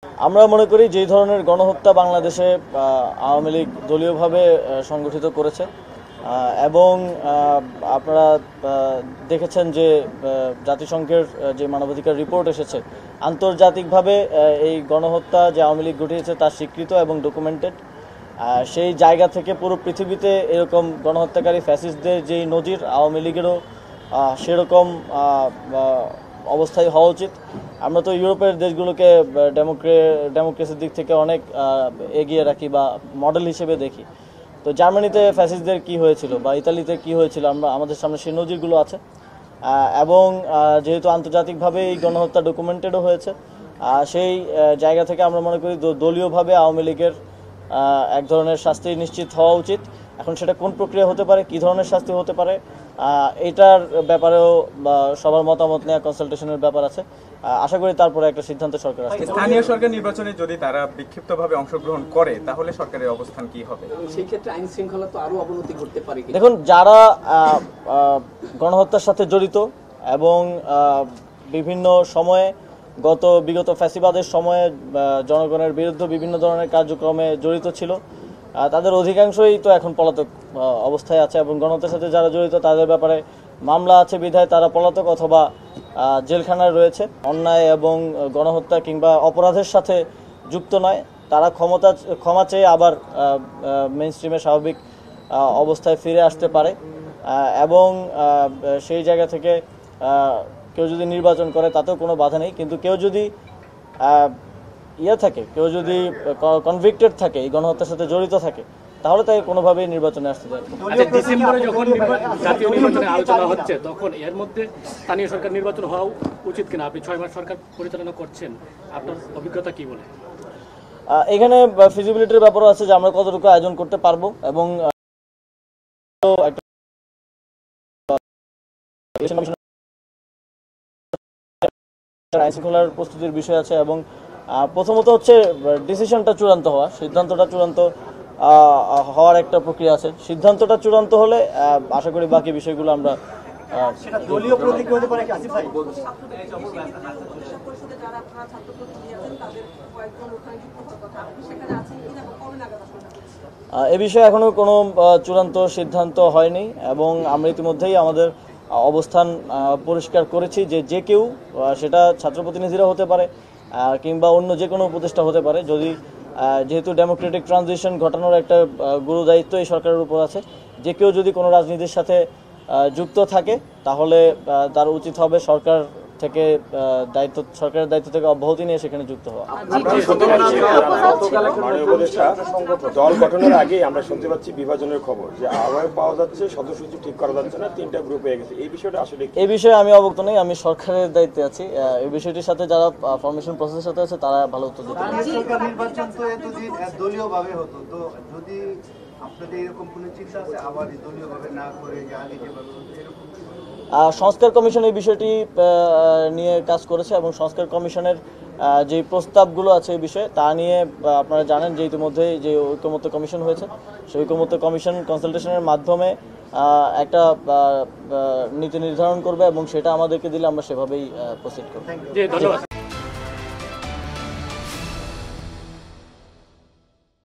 আমরা মনে করি যে ধরনের গণহত্যা বাংলাদেশে আওয়ামী লীগ দলীয়ভাবে সংগঠিত করেছে এবং আপনারা দেখেছেন যে জাতিসংঘের যে মানবাধিকার রিপোর্ট এসেছে আন্তর্জাতিকভাবে এই গণহত্যা যে আওয়ামী লীগ ঘটিয়েছে তা স্বীকৃত এবং ডকুমেন্টেড। সেই জায়গা থেকে পুরো পৃথিবীতে এরকম গণহত্যাকারী ফ্যাসিস্টদের যেই নজির আওয়ামী লীগেরও সেরকম অবস্থায় হওয়া উচিত। আমরা তো ইউরোপের দেশগুলোকে ডেমোক্রেসির দিক থেকে অনেক এগিয়ে রাখি বা মডেল হিসেবে দেখি। তো জার্মানিতে ফ্যাসিস্টদের কি হয়েছিল বা ইতালিতে কি হয়েছিল আমাদের সামনে সেই নজিরগুলো আছে এবং যেহেতু আন্তর্জাতিকভাবে এই গণহত্যা ডকুমেন্টেডও হয়েছে সেই জায়গা থেকে আমরা মনে করি দলীয়ভাবে আওয়ামী লীগের এক ধরনের শাস্তি নিশ্চিত হওয়া উচিত। এখন সেটা কোন প্রক্রিয়া হতে পারে, কী ধরনের শাস্তি হতে পারে, এটার ব্যাপারেও সবার মতামত নেওয়া কনসালটেশনের ব্যাপার আছে। আশা করি তারপরে একটা সিদ্ধান্ত সরকার আসবে। স্থানীয় সরকার নির্বাচনে যদি তারা বিক্ষিপ্তভাবে অংশগ্রহণ করে তাহলে সরকারের অবস্থান কি হবে? সেই ক্ষেত্রে আইন শৃঙ্খলা তো আরো অবনতি ঘটতে পারে। দেখুন, যারা গণহত্যার সাথে জড়িত এবং বিভিন্ন সময়ে বিগত ফ্যাসিবাদের সময়ে জনগণের বিরুদ্ধে বিভিন্ন ধরনের কার্যক্রমে জড়িত ছিল তাদের অধিকাংশই তো এখন পলাতক অবস্থায় আছে এবং গণহত্যার সাথে যারা জড়িত তাদের ব্যাপারে মামলা আছে বিধায় তারা পলাতক অথবা জেলখানায় রয়েছে। অন্যায় এবং গণহত্যা কিংবা অপরাধের সাথে যুক্ত নয়, তারা ক্ষমা চেয়ে আবার মেইনস্ট্রিমে স্বাভাবিক অবস্থায় ফিরে আসতে পারে এবং সেই জায়গা থেকে কেউ যদি নির্বাচন করে তাতেও কোনো বাধা নেই। কিন্তু কেউ যদি কেউ যদি কনভিক্টেড থাকে, এই গণহত্যার সাথে জড়িত থাকে, তাহলে তাই কোনোভাবেই নির্বাচনে আসতে দেয়। ডিসেম্বরে যখন জাতীয় নির্বাচনে আলোচনা হচ্ছে তখন এর মধ্যে স্থানীয় সরকার নির্বাচন হওয়া উচিত কিনা? আপনি 6 মাস সরকার পরিচালনা করছেন, আপনার অভিজ্ঞতা কি বলে? এখানে ফিজিবিলিটির ব্যাপারও আছে যে আমরা কতটুকু আয়োজন করতে পারবো এবং আইন শৃঙ্খলার প্রস্তুতির বিষয় আছে এবং প্রথমত হচ্ছে ডিসিশনটা চূড়ান্ত হওয়া, সিদ্ধান্তটা চূড়ান্ত হওয়ার একটা প্রক্রিয়া আছে। সিদ্ধান্তটা চূড়ান্ত হলে আশা করি বাকি বিষয়গুলো আমরা দলীয় প্রতীক হতে পারে। এ বিষয়ে এখনো কোনো চূড়ান্ত সিদ্ধান্ত হয়নি এবং আমরা ইতিমধ্যেই আমাদের অবস্থান পরিষ্কার করেছি যে কেউ, সেটা ছাত্র প্রতিনিধিরা হতে পারে কিংবা অন্য যে কোনো উপদেষ্টা হতে পারে, যেহেতু ডেমোক্রেটিক ট্রানজিশন ঘটানোর একটা গুরু দায়িত্ব এই সরকারের উপর আছে, যে কেউ যদি কোনো রাজনীতির সাথে যুক্ত থাকে তাহলে তার উচিত হবে সরকারের দায়িত্ব থেকে অব্যাহতি নিয়ে সেখানে যুক্ত হওয়া। দল গঠনের আগে আমরা শুনতে পাচ্ছি বিভাজনের খবর, যে আহ্বায়ক পাওয়া যাচ্ছে, সদস্য ঠিক করা যাচ্ছে না, 3টা গ্রুপ হয়ে গেছে। এই বিষয়টা আসলে এই বিষয়ে আমি অবগত নই, আমি সরকারের দায়িত্বে আছি। এই বিষয়টির সাথে যারা ফরমেশন প্রসেসের সাথে আছে তারা ভালো উত্তর দিতে পারে। নির্বাচন তো এতদিন দলীয়ভাবে হতো, তো যদি আপনাদের এরকম কোনো চিন্তা আছে আবার দলীয়ভাবে না করে সংস্কার কমিশন এই বিষয়টি নিয়ে কাজ করেছে এবং সংস্কার কমিশনের যে প্রস্তাবগুলো আছে এই বিষয়ে তা নিয়ে আপনারা জানেন যে ইতিমধ্যে যে ঐকমত্য কমিশন হয়েছে, সেই ঐকমত্য কমিশন কনসালটেশনের মাধ্যমে একটা নীতি নির্ধারণ করবে এবং সেটা আমাদেরকে দিলে আমরা সেভাবেই প্রসিড করব।